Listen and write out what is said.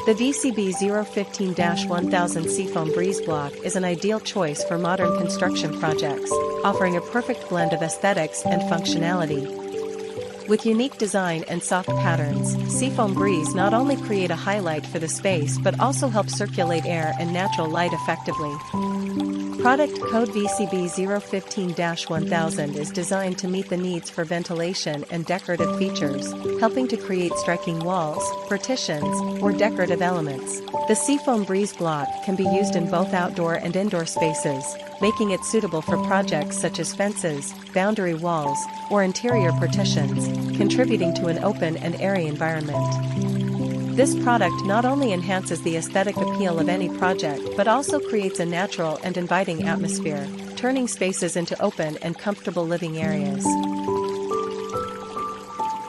The VCB015-1000 Seafoam Breeze Block is an ideal choice for modern construction projects, offering a perfect blend of aesthetics and functionality. With unique design and soft patterns, Seafoam Breeze not only create a highlight for the space but also help circulate air and natural light effectively. Product code VCB015-1000 is designed to meet the needs for ventilation and decorative features, helping to create striking walls, partitions, or decorative elements. The Seafoam Breeze Block can be used in both outdoor and indoor spaces, making it suitable for projects such as fences, boundary walls, or interior partitions, contributing to an open and airy environment. This product not only enhances the aesthetic appeal of any project but also creates a natural and inviting atmosphere, turning spaces into open and comfortable living areas.